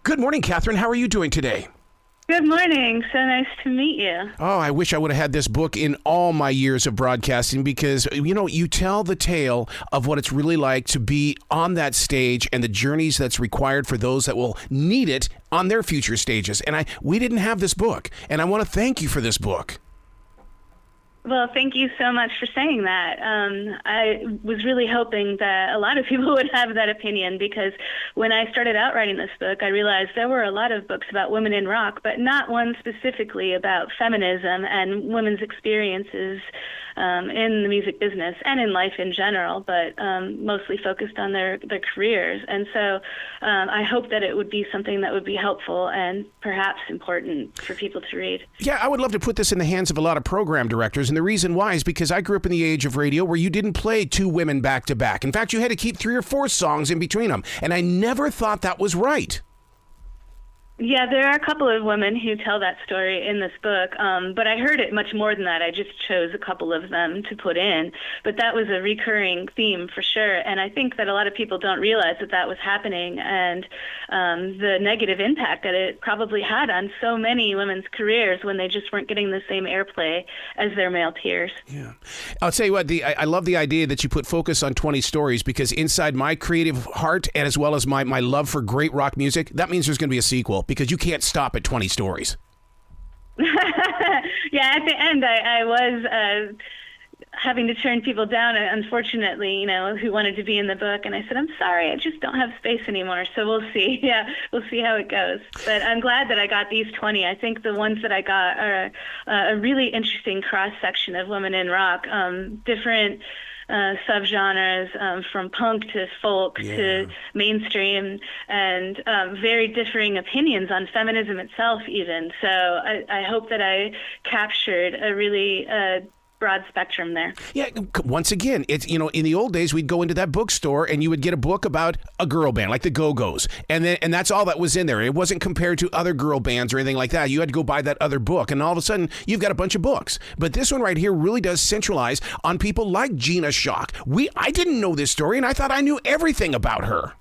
Good morning, Katherine. How are you doing today? Good morning. So nice to meet you. Oh, I wish I would have had this book in all my years of broadcasting because, you tell the tale of what it's really like to be on that stage and the journeys that's required for those that will need it on their future stages. And we didn't have this book, and I want to thank you for this book. Well, thank you so much for saying that. I was really hoping that a lot of people would have that opinion because when I started out writing this book, I realized there were a lot of books about women in rock, but not one specifically about feminism and women's experiences in the music business and in life in general, but mostly focused on their careers. And so I hope that it would be something that would be helpful and perhaps important for people to read. Yeah, I would love to put this in the hands of a lot of program directors. And the reason why is because I grew up in the age of radio where you didn't play two women back to back. In fact, you had to keep 3 or 4 songs in between them. And I never thought that was right. Yeah, there are a couple of women who tell that story in this book, but I heard it much more than that. I just chose a couple of them to put in, but that was a recurring theme for sure, and I think that a lot of people don't realize that that was happening, and the negative impact that it probably had on so many women's careers when they just weren't getting the same airplay as their male peers. Yeah, I'll tell you what, I love the idea that you put focus on 20 stories, because inside my creative heart, and as well as my love for great rock music, that means there's going to be a sequel. Because you can't stop at 20 stories. Yeah, at the end, I was having to turn people down, unfortunately, who wanted to be in the book. And I said, I'm sorry, I just don't have space anymore. So we'll see. Yeah, we'll see how it goes. But I'm glad that I got these 20. I think the ones that I got are a really interesting cross-section of women in rock, different subgenres, from punk to folk to mainstream, and very differing opinions on feminism itself even. So I hope that I captured a really broad spectrum there. Yeah, once again, it's, in the old days, we'd go into that bookstore and you would get a book about a girl band like the Go-Go's, and that's all that was in there. It wasn't compared to other girl bands or anything like that. You had to go buy that other book, and all of a sudden, you've got a bunch of books. But this one right here really does centralize on people like Gina Schock. I didn't know this story, and I thought I knew everything about her.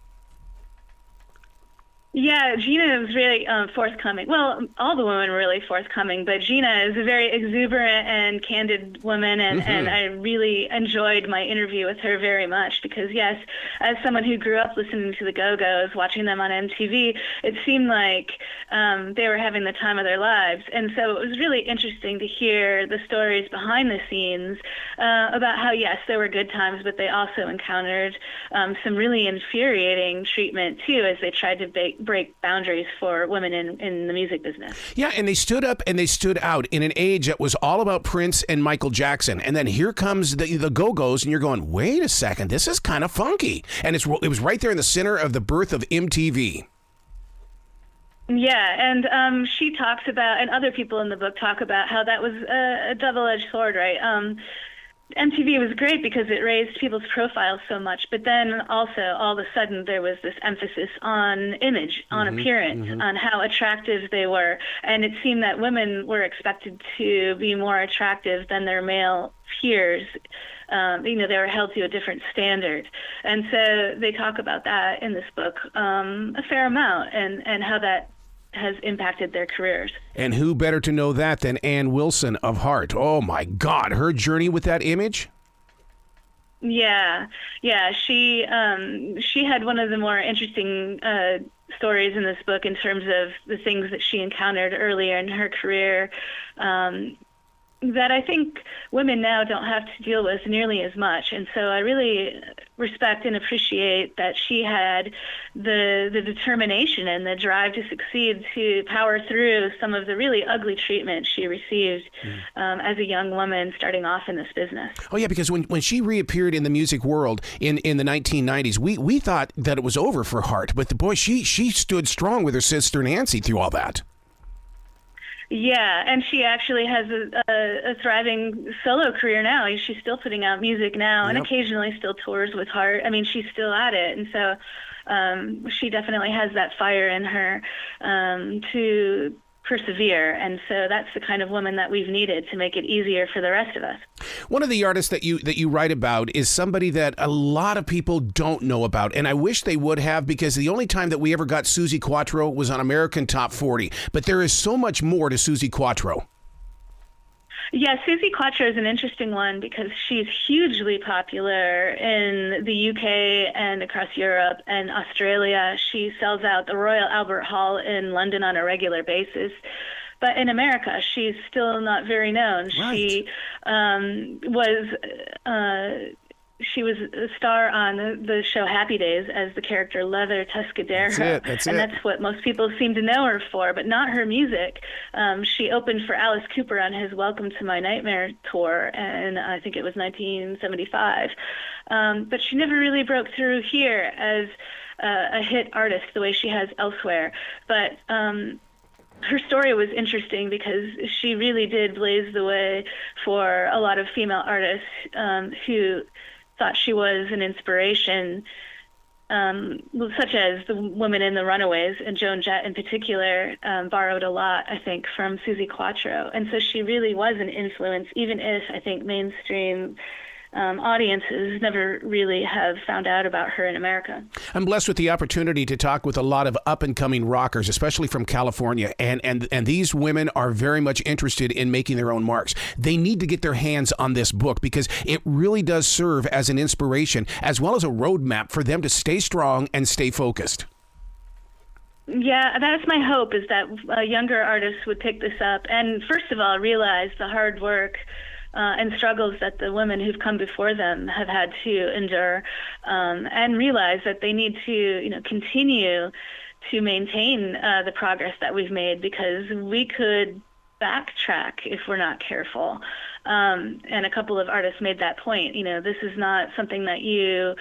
Yeah, Gina was really forthcoming. Well, all the women were really forthcoming, but Gina is a very exuberant and candid woman, and I really enjoyed my interview with her very much because, yes, as someone who grew up listening to the Go-Go's, watching them on MTV, it seemed like they were having the time of their lives. And so it was really interesting to hear the stories behind the scenes about how, yes, there were good times, but they also encountered some really infuriating treatment, too, as they tried to break boundaries for women in the music business. Yeah, and they stood up and they stood out in an age that was all about Prince and Michael Jackson. And then here comes the Go-Go's, and you're going, wait a second, this is kind of funky. And it was right there in the center of the birth of MTV. Yeah, and she talks about, and other people in the book talk about how that was a double-edged sword, right? MTV was great because it raised people's profiles so much, but then also all of a sudden there was this emphasis on image, on appearance, on how attractive they were, and it seemed that women were expected to be more attractive than their male peers. They were held to a different standard, and so they talk about that in this book a fair amount, and how that has impacted their careers. And who better to know that than Ann Wilson of Heart? Oh my God, her journey with that image? Yeah. She had one of the more interesting stories in this book in terms of the things that she encountered earlier in her career that I think women now don't have to deal with nearly as much. And so I really respect and appreciate that she had the determination and the drive to succeed to power through some of the really ugly treatment she received as a young woman starting off in this business. Oh, yeah, because when she reappeared in the music world in the 1990s, we thought that it was over for Hart. But boy, she stood strong with her sister Nancy through all that. Yeah, and she actually has a thriving solo career now. She's still putting out music now, and occasionally still tours with Heart. I mean, she's still at it, and so she definitely has that fire in her to persevere, and so that's the kind of woman that we've needed to make it easier for the rest of us. One of the artists that you write about is somebody that a lot of people don't know about, and I wish they would have, because the only time that we ever got Suzi Quatro was on American Top 40. But there is so much more to Suzi Quatro. Yeah, Suzi Quatro is an interesting one because she's hugely popular in the UK and across Europe and Australia. She sells out the Royal Albert Hall in London on a regular basis. But in America, she's still not very known. Right. She was a star on the show Happy Days as the character Leather Tuscadero. That's what most people seem to know her for, but not her music. She opened for Alice Cooper on his Welcome to My Nightmare tour, and I think it was 1975. But she never really broke through here as a hit artist the way she has elsewhere. But her story was interesting because she really did blaze the way for a lot of female artists who thought she was an inspiration, such as the women in the Runaways, and Joan Jett in particular borrowed a lot, I think, from Suzi Quatro. And so she really was an influence, even if I think mainstream audiences never really have found out about her in America. I'm blessed with the opportunity to talk with a lot of up-and-coming rockers, especially from California, and these women are very much interested in making their own marks. They need to get their hands on this book because it really does serve as an inspiration as well as a roadmap for them to stay strong and stay focused. Yeah, that's my hope, is that younger artists would pick this up and, first of all, realize the hard work and struggles that the women who've come before them have had to endure, and realize that they need to, continue to maintain the progress that we've made, because we could backtrack if we're not careful. And a couple of artists made that point. This is not something that you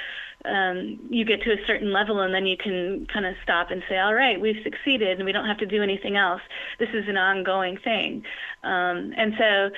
get to a certain level and then you can kind of stop and say, all right, we've succeeded and we don't have to do anything else. This is an ongoing thing. And so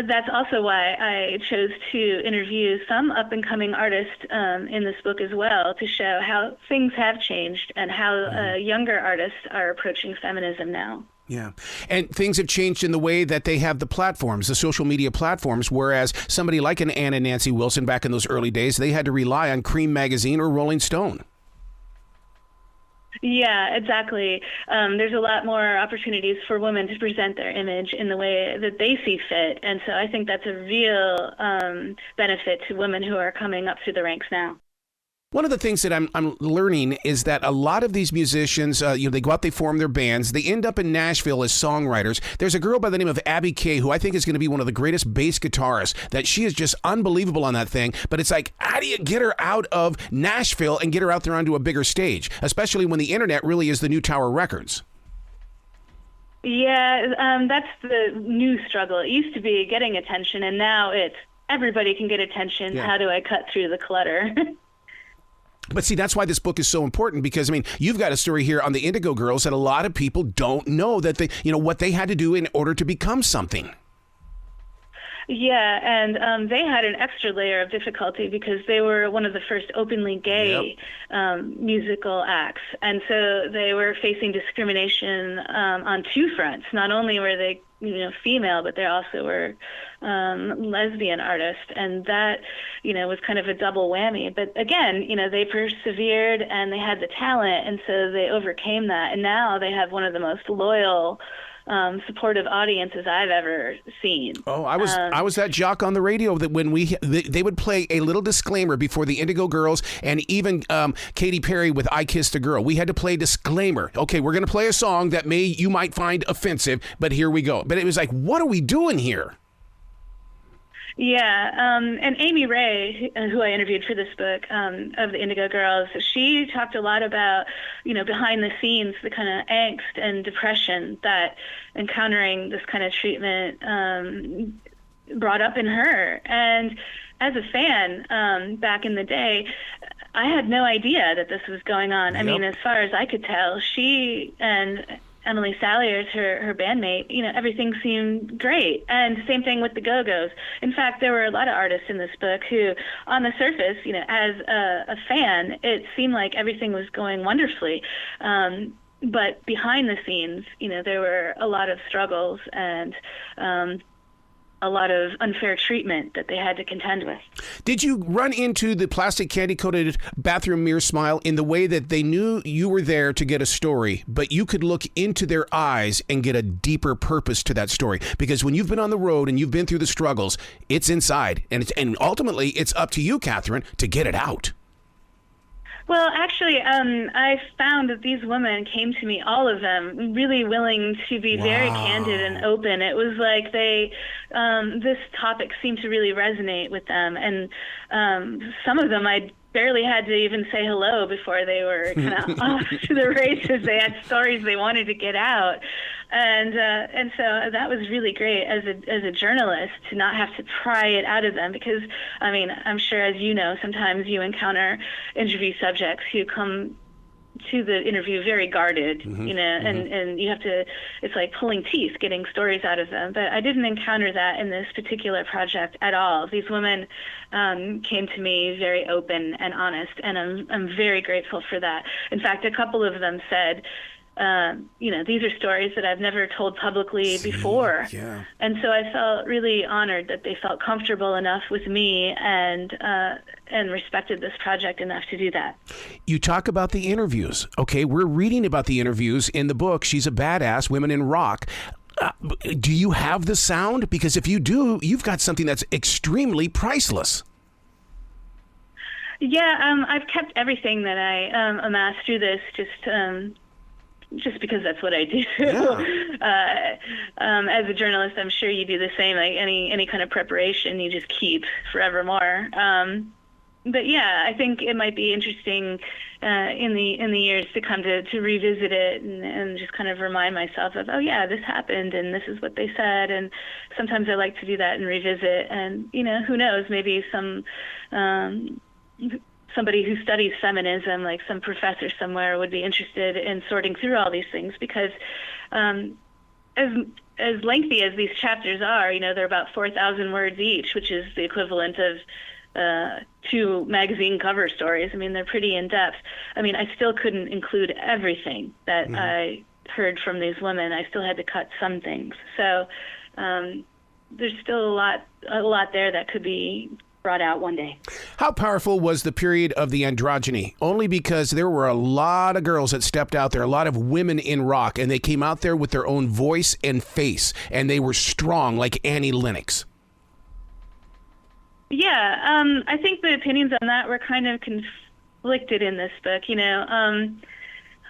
that's also why I chose to interview some up-and-coming artists in this book as well, to show how things have changed and how younger artists are approaching feminism now. Yeah. And things have changed in the way that they have the platforms, the social media platforms, whereas somebody like an Anna Nancy Wilson back in those early days, they had to rely on Cream Magazine or Rolling Stone. Yeah, exactly. There's a lot more opportunities for women to present their image in the way that they see fit. And so I think that's a real benefit to women who are coming up through the ranks now. One of the things that I'm learning is that a lot of these musicians, they go out, they form their bands, they end up in Nashville as songwriters. There's a girl by the name of Abby Kay who I think is going to be one of the greatest bass guitarists. That she is just unbelievable on that thing. But it's like, how do you get her out of Nashville and get her out there onto a bigger stage, especially when the internet really is the new Tower Records? Yeah, that's the new struggle. It used to be getting attention, and now it's everybody can get attention. Yeah. How do I cut through the clutter? But see, that's why this book is so important, because, you've got a story here on the Indigo Girls that a lot of people don't know, that they, what they had to do in order to become something. Yeah, and they had an extra layer of difficulty because they were one of the first openly gay musical acts. And so they were facing discrimination on two fronts. Not only were they female, but they also were lesbian artists, and that was kind of a double whammy. But again, they persevered and they had the talent, and so they overcame that, and now they have one of the most loyal, supportive audiences I've ever seen. Oh, I was that jock on the radio that when they would play a little disclaimer before the Indigo Girls and even Katy Perry with I Kissed a Girl. We had to play disclaimer. Okay, we're going to play a song that you might find offensive, but here we go. But it was like, what are we doing here? Yeah, and Amy Ray, who I interviewed for this book, of the Indigo Girls, she talked a lot about, behind the scenes, the kind of angst and depression that encountering this kind of treatment brought up in her. And as a fan, back in the day, I had no idea that this was going on. Yep. As far as I could tell, she and Emily Saliers, her bandmate, everything seemed great. And same thing with the Go-Go's. In fact, there were a lot of artists in this book who, on the surface, as a fan, it seemed like everything was going wonderfully. But behind the scenes, there were a lot of struggles and a lot of unfair treatment that they had to contend with. Did you run into the plastic candy-coated bathroom mirror smile in the way that they knew you were there to get a story, but you could look into their eyes and get a deeper purpose to that story? Because when you've been on the road and you've been through the struggles, it's inside. And ultimately, it's up to you, Katherine, to get it out. Well, actually, I found that these women came to me, all of them, really willing to be very candid and open. It was like this topic seemed to really resonate with them. And some of them I barely had to even say hello before they were kind of off to the races. They had stories they wanted to get out. And so that was really great as a journalist to not have to pry it out of them, because, I mean, I'm sure, as you know, sometimes you encounter interview subjects who come to the interview very guarded, and you have to, it's like pulling teeth getting stories out of them. But I didn't encounter that in this particular project at all. These women came to me very open and honest, and I'm very grateful for that. In fact, a couple of them said, these are stories that I've never told publicly before. Yeah. And so I felt really honored that they felt comfortable enough with me and respected this project enough to do that. You talk about the interviews. Okay, we're reading about the interviews in the book, She's a Badass, Women in Rock. Do you have the sound? Because if you do, you've got something that's extremely priceless. Yeah, I've kept everything that I amassed through this, just because that's what I do. Yeah. As a journalist, I'm sure you do the same. Like any kind of preparation, you just keep forevermore. But yeah, I think it might be interesting in the years to come to revisit it and just kind of remind myself of, oh yeah, this happened and this is what they said. And sometimes I like to do that and revisit. And who knows? Maybe somebody who studies feminism, like some professor somewhere, would be interested in sorting through all these things, because as lengthy as these chapters are, they're about 4,000 words each, which is the equivalent of 2 magazine cover stories. I mean, they're pretty in-depth. I mean, I still couldn't include everything that I heard from these women. I still had to cut some things. So there's still a lot there that could be brought out one day. How powerful was the period of the androgyny? Only because there were a lot of girls that stepped out there, a lot of women in rock, and they came out there with their own voice and face, and they were strong like Annie Lennox. Yeah, I think the opinions on that were kind of conflicted in this book.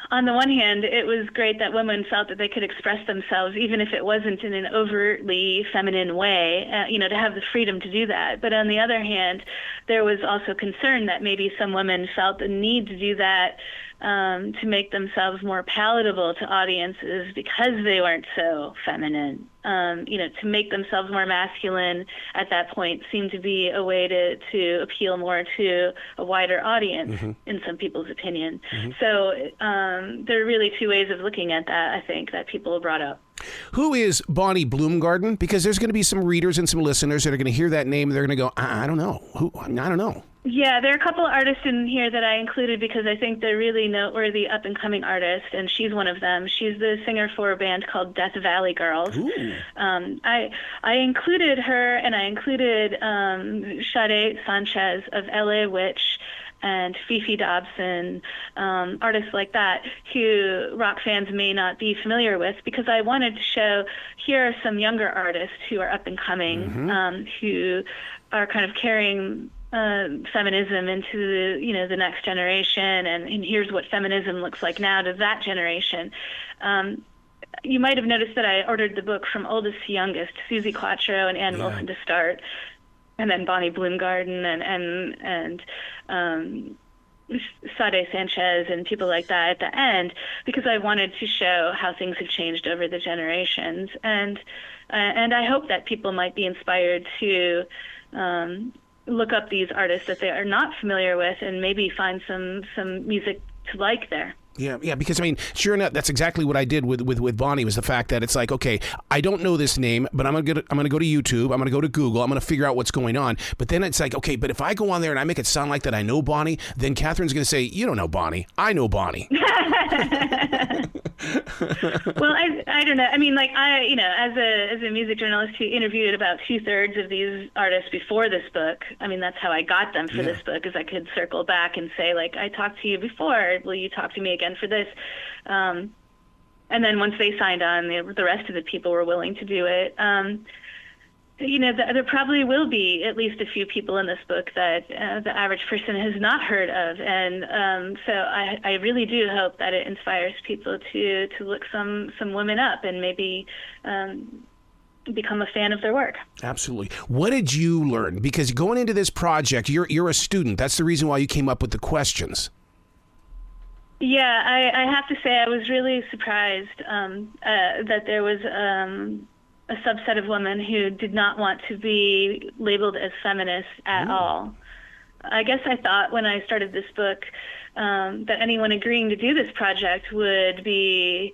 On the one hand, it was great that women felt that they could express themselves, even if it wasn't in an overtly feminine way, to have the freedom to do that. But on the other hand, there was also concern that maybe some women felt the need to do that to make themselves more palatable to audiences because they weren't so feminine. To make themselves more masculine at that point seemed to be a way to appeal more to a wider audience, in some people's opinion. So there are really 2 ways of looking at that, I think, that people brought up. Who is Bonnie Bloomgarden? Because there's going to be some readers and some listeners that are going to hear that name and they're going to go, I don't know. I don't know. Yeah, there are a couple of artists in here that I included because I think they're really noteworthy up-and-coming artists, and she's one of them. She's the singer for a band called Death Valley Girls. I included her, and I included Sade Sanchez of LA Witch and Fefe Dobson, artists like that, who rock fans may not be familiar with, because I wanted to show, here are some younger artists who are up-and-coming, who are kind of carrying feminism into the next generation, and here's what feminism looks like now to that generation. You might have noticed that I ordered the book from oldest to youngest, Suzi Quatro and Ann Wilson to start, and then Bonnie Bloomgarden and Sade Sanchez and people like that at the end, because I wanted to show how things have changed over the generations, and I hope that people might be inspired to look up these artists that they are not familiar with and maybe find some music to like there. Yeah, because I mean, sure enough, that's exactly what I did with Bonnie, was the fact that it's like, okay, I don't know this name, but I'm gonna go to YouTube, I'm gonna go to Google, I'm gonna figure out what's going on. But then it's like, okay, but if I go on there and I make it sound like that I know Bonnie, then Katherine's gonna say, you don't know Bonnie, I know Bonnie. Well, I don't know. I mean, like as a music journalist who interviewed about 2/3 of these artists before this book, I mean, that's how I got them for this book, is I could circle back and say, like, I talked to you before, will you talk to me again for this? And then once they signed on, the rest of the people were willing to do it. There probably will be at least a few people in this book that the average person has not heard of. And so I really do hope that it inspires people to look some women up and maybe become a fan of their work. Absolutely. What did you learn? Because going into this project, you're a student. That's the reason why you came up with the questions. Yeah, I have to say I was really surprised that there was a subset of women who did not want to be labeled as feminists at all. I guess I thought when I started this book that anyone agreeing to do this project would be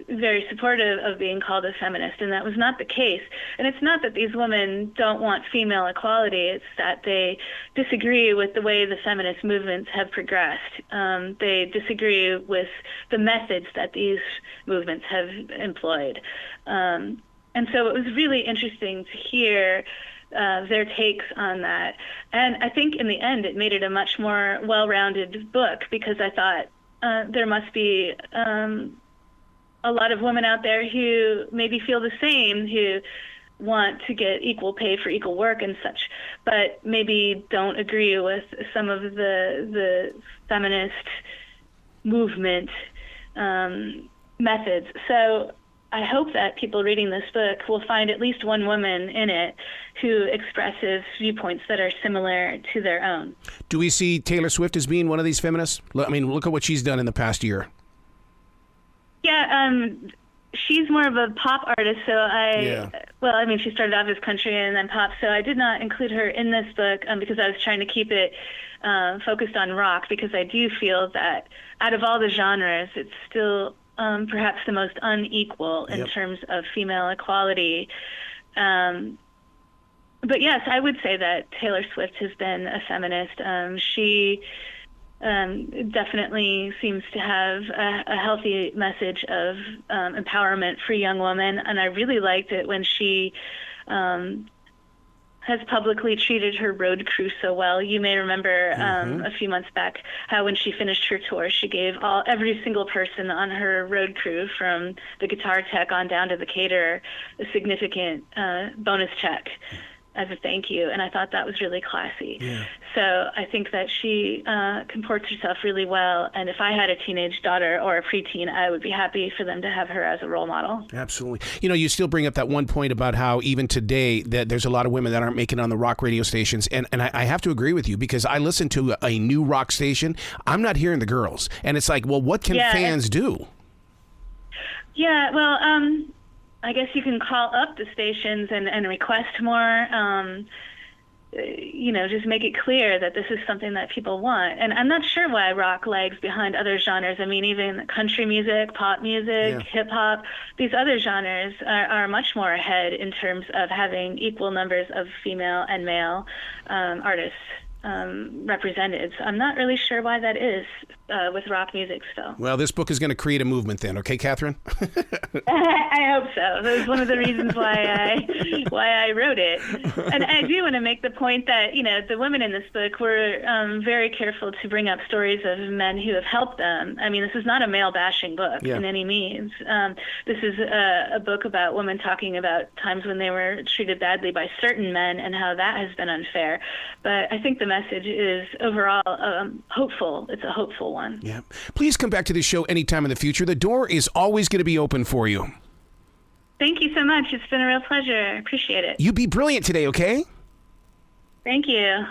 very supportive of being called a feminist, and that was not the case. And it's not that these women don't want female equality, it's that they disagree with the way the feminist movements have progressed. They disagree with the methods that these movements have employed. And so it was really interesting to hear their takes on that. And I think in the end it made it a much more well-rounded book, because I thought there must be a lot of women out there who maybe feel the same, who want to get equal pay for equal work and such, but maybe don't agree with some of the feminist movement methods. So I hope that people reading this book will find at least one woman in it who expresses viewpoints that are similar to their own. Do we see Taylor Swift as being one of these feminists? I mean, look at what she's done in the past year. Yeah, she's more of a pop artist, so she started off as country and then pop, so I did not include her in this book because I was trying to keep it focused on rock, because I do feel that out of all the genres, it's still perhaps the most unequal in terms of female equality. But yes, I would say that Taylor Swift has been a feminist. She definitely seems to have a healthy message of empowerment for young women, and I really liked it when she has publicly treated her road crew so well. You may remember a few months back how when she finished her tour, she gave every single person on her road crew, from the guitar tech on down to the caterer, a significant bonus check as a thank you, and I thought that was really classy. Yeah. So I think that she comports herself really well, and if I had a teenage daughter or a preteen, I would be happy for them to have her as a role model. Absolutely. You still bring up that one point about how even today that there's a lot of women that aren't making it on the rock radio stations, and I have to agree with you, because I listen to a new rock station, I'm not hearing the girls, and it's like, well, what can fans do? Yeah, well, I guess you can call up the stations and request more, just make it clear that this is something that people want. And I'm not sure why rock lags behind other genres. I mean, even country music, pop music, hip hop, these other genres are much more ahead in terms of having equal numbers of female and male artists represented. So I'm not really sure why that is with rock music still. Well, this book is going to create a movement then, okay, Katherine? I hope so. That was one of the reasons why I wrote it. And I do want to make the point that, the women in this book were very careful to bring up stories of men who have helped them. I mean, this is not a male-bashing book in any means. This is a book about women talking about times when they were treated badly by certain men and how that has been unfair. But I think the message is overall hopeful. It's a hopeful one. Yeah. Please come back to this show anytime in the future. The door is always going to be open for you. Thank you so much. It's been a real pleasure. I appreciate it. You be brilliant today, okay? Thank you.